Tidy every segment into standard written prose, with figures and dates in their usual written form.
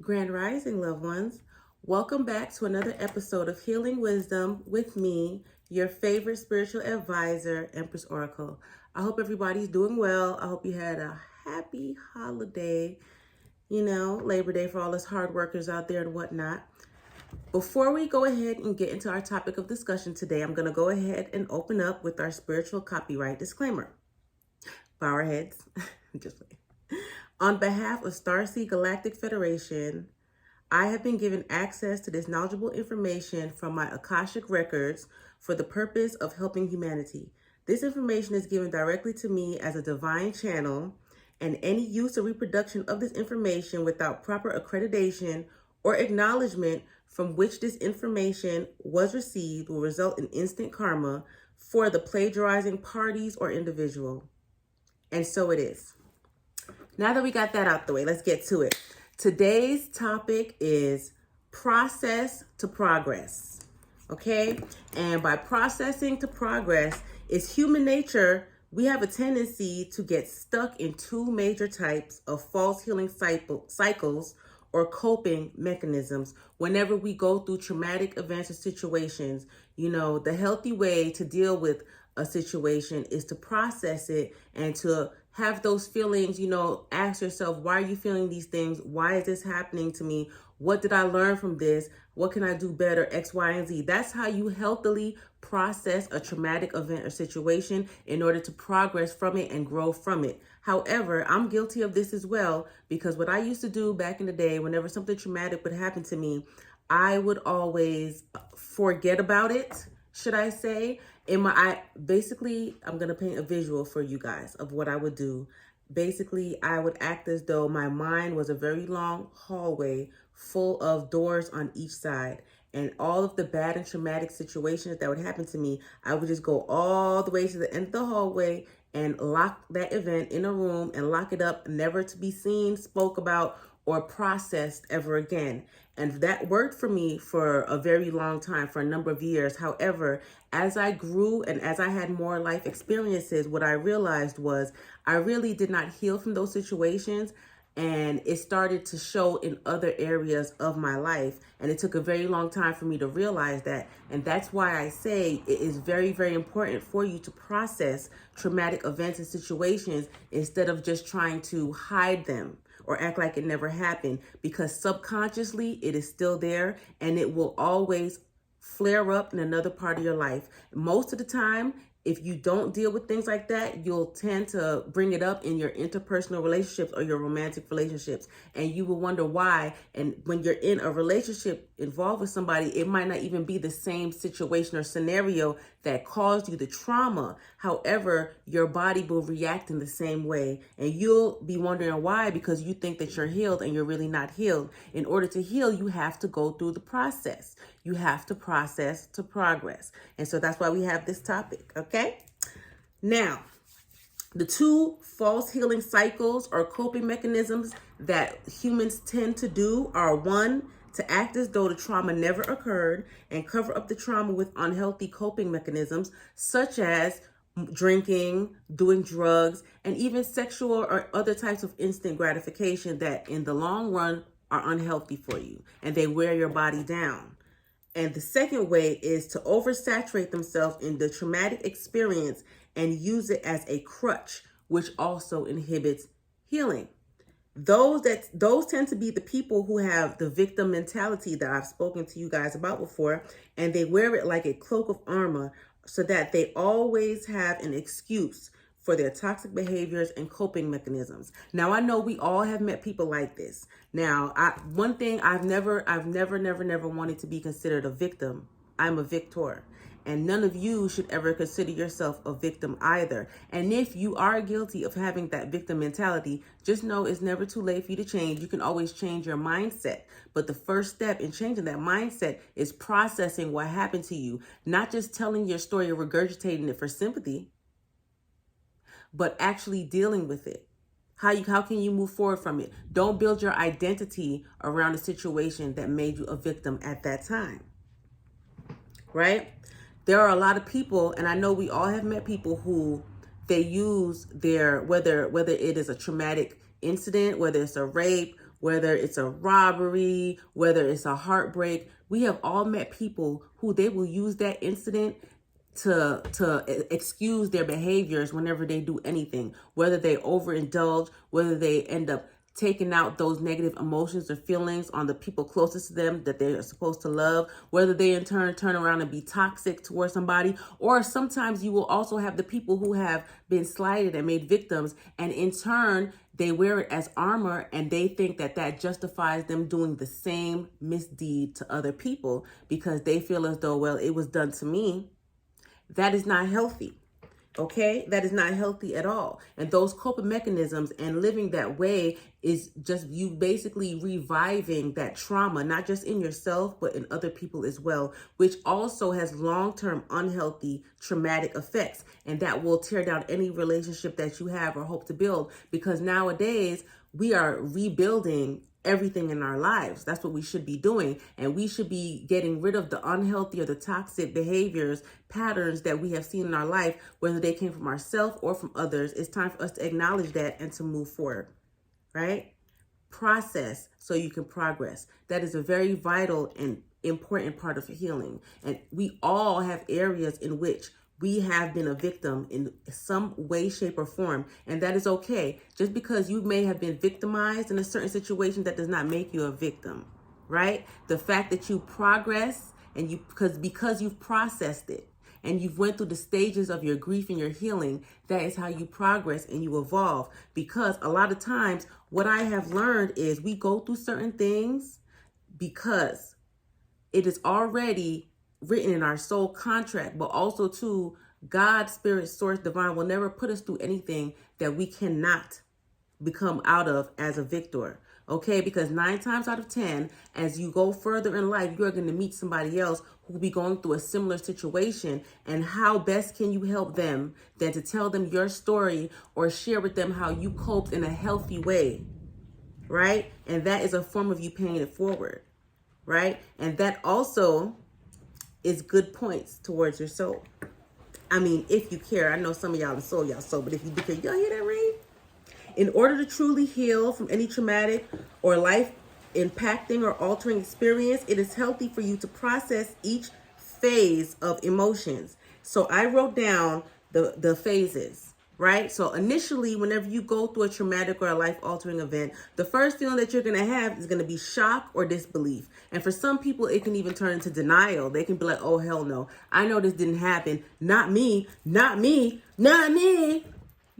Grand Rising, loved ones. Welcome back to another episode of Healing Wisdom with me, your favorite spiritual advisor, Empress Oracle. I hope everybody's doing well. I hope you had a happy holiday, Labor Day for all us hard workers out there and whatnot. Before we go ahead and get into our topic of discussion today, I'm going to go ahead and open up with our spiritual copyright disclaimer. Bow our heads. Just wait. On behalf of Starseed Galactic Federation, I have been given access to this knowledgeable information from my Akashic records for the purpose of helping humanity. This information is given directly to me as a divine channel, and any use or reproduction of this information without proper accreditation or acknowledgement from which this information was received will result in instant karma for the plagiarizing parties or individual. And so it is. Now that we got that out the way, let's get to it. Today's topic is process to progress, okay? And by processing to progress, it's human nature. We have a tendency to get stuck in two major types of false healing cycles or coping mechanisms whenever we go through traumatic events or situations. The healthy way to deal with a situation is to process it and to have those feelings, ask yourself, why are you feeling these things? Why is this happening to me? What did I learn from this? What can I do better? X, Y, and Z. That's how you healthily process a traumatic event or situation in order to progress from it and grow from it. However, I'm guilty of this as well, because what I used to do back in the day, whenever something traumatic would happen to me, I would always forget about it, should I say. I'm going to paint a visual for you guys of what I would do. Basically, I would act as though my mind was a very long hallway full of doors on each side. And all of the bad and traumatic situations that would happen to me, I would just go all the way to the end of the hallway and lock that event in a room and lock it up, never to be seen, spoke about, or processed ever again. And that worked for me for a very long time, for a number of years. However, as I grew and as I had more life experiences, what I realized was I really did not heal from those situations. And it started to show in other areas of my life. And it took a very long time for me to realize that. And that's why I say it is very, very important for you to process traumatic events and situations instead of just trying to hide them or act like it never happened, because subconsciously it is still there and it will always flare up in another part of your life. Most of the time, if you don't deal with things like that, you'll tend to bring it up in your interpersonal relationships or your romantic relationships. And you will wonder why. And when you're in a relationship involved with somebody, it might not even be the same situation or scenario that caused you the trauma. However, your body will react in the same way. And you'll be wondering why, because you think that you're healed and you're really not healed. In order to heal, you have to go through the process. You have to process to progress. And so that's why we have this topic, okay? Now, the two false healing cycles or coping mechanisms that humans tend to do are: one, to act as though the trauma never occurred and cover up the trauma with unhealthy coping mechanisms, such as drinking, doing drugs, and even sexual or other types of instant gratification that in the long run are unhealthy for you and they wear your body down. And the second way is to oversaturate themselves in the traumatic experience and use it as a crutch, which also inhibits healing. Those tend to be the people who have the victim mentality that I've spoken to you guys about before, and they wear it like a cloak of armor so that they always have an excuse for their toxic behaviors and coping mechanisms. Now, I know we all have met people like this. Now, one thing I've never wanted to be considered a victim. I'm a victor. And none of you should ever consider yourself a victim either. And if you are guilty of having that victim mentality, just know it's never too late for you to change. You can always change your mindset. But the first step in changing that mindset is processing what happened to you, not just telling your story or regurgitating it for sympathy, but actually dealing with it. How can you move forward from it? Don't build your identity around a situation that made you a victim at that time, right? There are a lot of people, and I know we all have met people who they use their, whether it is a traumatic incident, whether it's a rape, whether it's a robbery, whether it's a heartbreak. We have all met people who they will use that incident to excuse their behaviors whenever they do anything, whether they overindulge, whether they end up taking out those negative emotions or feelings on the people closest to them that they're supposed to love, whether they in turn around and be toxic towards somebody. Or sometimes you will also have the people who have been slighted and made victims, and in turn they wear it as armor, and they think that that justifies them doing the same misdeed to other people because they feel as though, well, it was done to me. That is not healthy. Okay, that is not healthy at all. And those coping mechanisms and living that way is just you basically reviving that trauma, not just in yourself, but in other people as well, which also has long-term unhealthy traumatic effects. And that will tear down any relationship that you have or hope to build, because nowadays we are rebuilding everything in our lives. That's what we should be doing. And we should be getting rid of the unhealthy or the toxic behaviors, patterns that we have seen in our life, whether they came from ourselves or from others. It's time for us to acknowledge that and to move forward, right? Process so you can progress. That is a very vital and important part of healing. And we all have areas in which we have been a victim in some way, shape, or form, and that is okay. Just because you may have been victimized in a certain situation, that does not make you a victim, right? The fact that you progress and because you've processed it and you've went through the stages of your grief and your healing, that is how you progress and you evolve. Because a lot of times what I have learned is we go through certain things because it is already written in our soul contract, but also too, God, spirit, source, divine will never put us through anything that we cannot become out of as a victor. Okay, because 9 times out of 10, as you go further in life, you're going to meet somebody else who will be going through a similar situation. And how best can you help them than to tell them your story or share with them how you coped in a healthy way, right? And that is a form of you paying it forward, right? And that also is good points towards your soul. I mean, if you care. I know some of y'all soul, but if you do care, y'all hear that ring? In order to truly heal from any traumatic or life impacting or altering experience, it is healthy for you to process each phase of emotions. So I wrote down the phases, right? So initially, whenever you go through a traumatic or a life-altering event, the first feeling that you're going to have is going to be shock or disbelief. And for some people, it can even turn into denial. They can be like, oh, hell no. I know this didn't happen. Not me, not me, not me.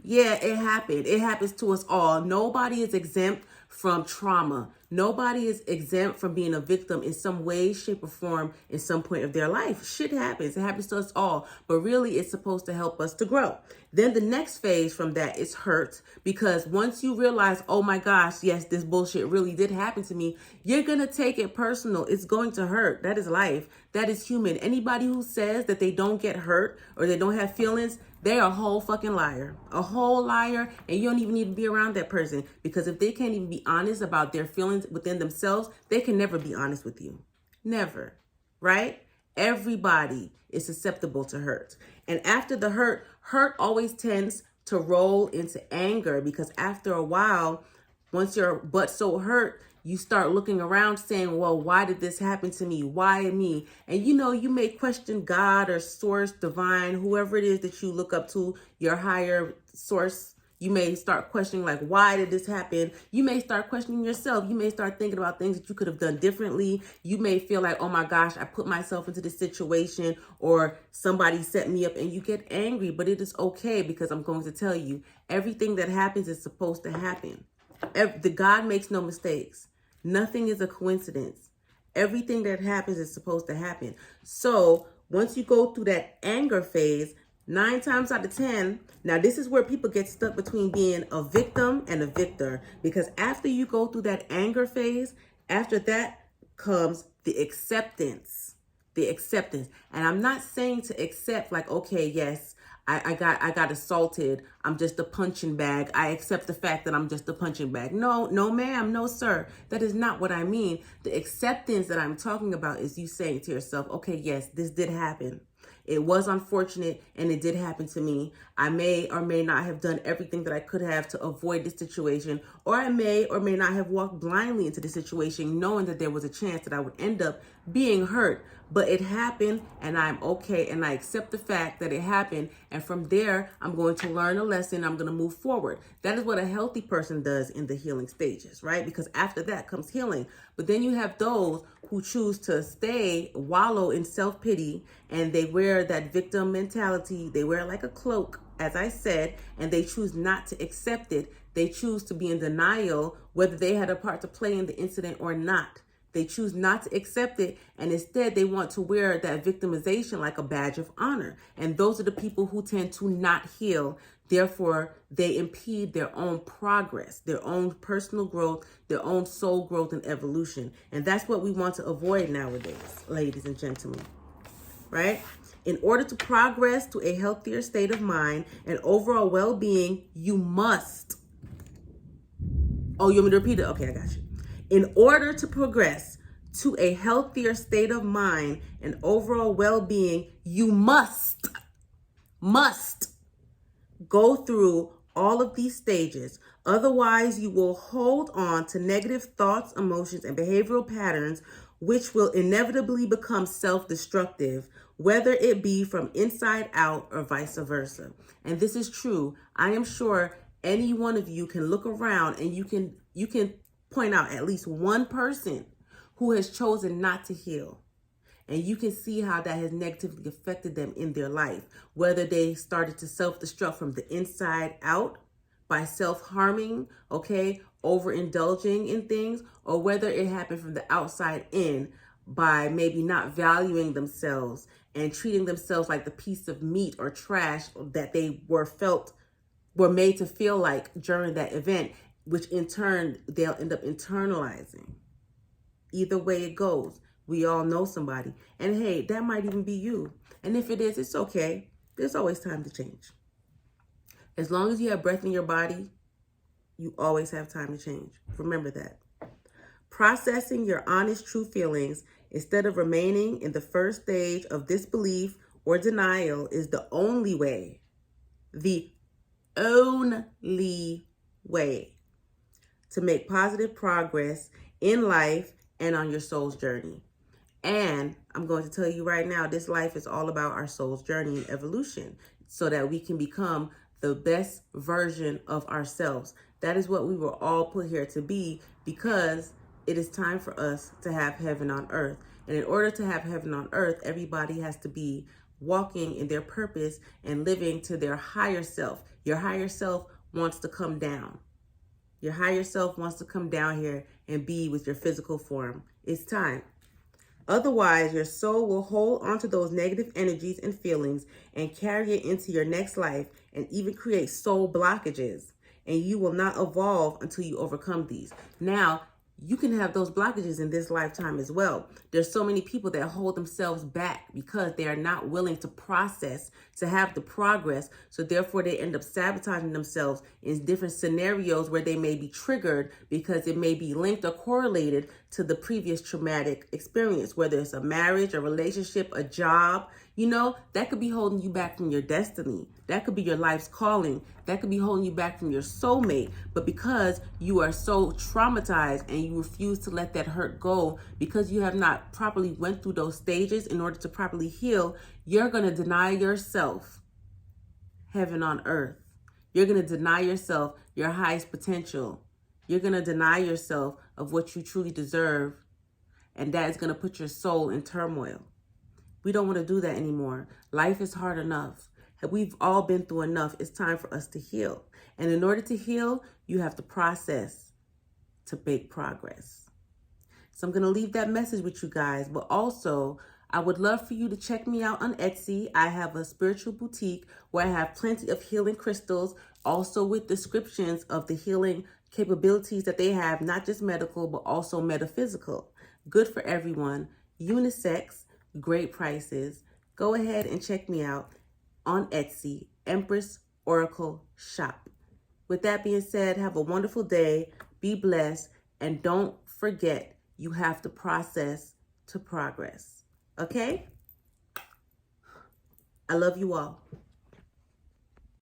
Yeah, it happened. It happens to us all. Nobody is exempt from trauma. Nobody is exempt from being a victim in some way, shape, or form in some point of their life. Shit happens. It happens to us all. But really, it's supposed to help us to grow. Then the next phase from that is hurt. Because once you realize, oh my gosh, yes, this bullshit really did happen to me, you're going to take it personal. It's going to hurt. That is life. That is human. Anybody who says that they don't get hurt or they don't have feelings, they're a whole fucking liar, and you don't even need to be around that person, because if they can't even be honest about their feelings within themselves, they can never be honest with you. Never, right? Everybody is susceptible to hurt. And after the hurt always tends to roll into anger, because after a while, once your butt's so hurt, you start looking around saying, well, why did this happen to me? Why me? And you may question God or source, divine, whoever it is that you look up to, your higher source. You may start questioning, like, why did this happen? You may start questioning yourself. You may start thinking about things that you could have done differently. You may feel like, oh my gosh, I put myself into this situation, or somebody set me up, and you get angry. But it is okay, because I'm going to tell you, everything that happens is supposed to happen. The God makes no mistakes. Nothing is a coincidence. Everything that happens is supposed to happen. So once you go through that anger phase, 9 times out of 10, now this is where people get stuck between being a victim and a victor. Because after you go through that anger phase, after that comes the acceptance. The acceptance. And I'm not saying to accept like, okay, yes, I got assaulted. I'm just a punching bag. I accept the fact that I'm just a punching bag. No, ma'am. No, sir. That is not what I mean. The acceptance that I'm talking about is you saying to yourself, okay, yes, this did happen. It was unfortunate and it did happen to me. I may or may not have done everything that I could have to avoid this situation Or I may or may not have walked blindly into the situation, knowing that there was a chance that I would end up being hurt. But it happened, and I'm okay, and I accept the fact that it happened. And from there, I'm going to learn a lesson. I'm going to move forward. That is what a healthy person does in the healing stages, right? Because after that comes healing. But then you have those who choose to wallow in self-pity, and they wear that victim mentality. They wear it like a cloak, as I said, and they choose not to accept it. They choose to be in denial, whether they had a part to play in the incident or not. They choose not to accept it, and instead they want to wear that victimization like a badge of honor. And those are the people who tend to not heal. Therefore, they impede their own progress, their own personal growth, their own soul growth and evolution. And that's what we want to avoid nowadays, ladies and gentlemen, right? In order to progress to a healthier state of mind and overall well-being, you must. Oh, you want me to repeat it? Okay, I got you. In order to progress to a healthier state of mind and overall well-being, you must go through all of these stages. Otherwise, you will hold on to negative thoughts, emotions, and behavioral patterns, which will inevitably become self-destructive, whether it be from inside out or vice versa. And this is true. I am sure any one of you can look around and you can point out at least one person who has chosen not to heal. And you can see how that has negatively affected them in their life, whether they started to self-destruct from the inside out by self-harming, okay, overindulging in things, or whether it happened from the outside in by maybe not valuing themselves and treating themselves like the piece of meat or trash that they were made to feel like during that event, which in turn they'll end up internalizing. Either way it goes, we all know somebody. And hey, that might even be you. And if it is, it's okay. There's always time to change. As long as you have breath in your body, you always have time to change. Remember that. Processing your honest, true feelings instead of remaining in the first stage of disbelief or denial is the only way to make positive progress in life and on your soul's journey. And I'm going to tell you right now, this life is all about our soul's journey and evolution so that we can become the best version of ourselves. That is what we were all put here to be, because it is time for us to have heaven on earth. And in order to have heaven on earth, everybody has to be walking in their purpose and living to their higher self. Your higher self wants to come down. Your higher self wants to come down here and be with your physical form. It's time. Otherwise, your soul will hold onto those negative energies and feelings and carry it into your next life and even create soul blockages. And you will not evolve until you overcome these. Now, you can have those blockages in this lifetime as well. There's so many people that hold themselves back because they are not willing to process, to have the progress. So therefore, they end up sabotaging themselves in different scenarios where they may be triggered because it may be linked or correlated to the previous traumatic experience, whether it's a marriage, a relationship, a job. You know, that could be holding you back from your destiny. That could be your life's calling. That could be holding you back from your soulmate. But because you are so traumatized and you refuse to let that hurt go, because you have not properly went through those stages in order to properly heal, you're going to deny yourself heaven on earth. You're going to deny yourself your highest potential. You're going to deny yourself of what you truly deserve. And that is going to put your soul in turmoil. We don't want to do that anymore. Life is hard enough. We've all been through enough. It's time for us to heal. And in order to heal, you have to process to make progress. So I'm going to leave that message with you guys. But also, I would love for you to check me out on Etsy. I have a spiritual boutique where I have plenty of healing crystals, also with descriptions of the healing capabilities that they have, not just medical, but also metaphysical. Good for everyone. Unisex. Great prices. Go ahead and check me out on Etsy, Empress Oracle Shop. With that being said, have a wonderful day. Be blessed. And don't forget, you have to process to progress. Okay? I love you all.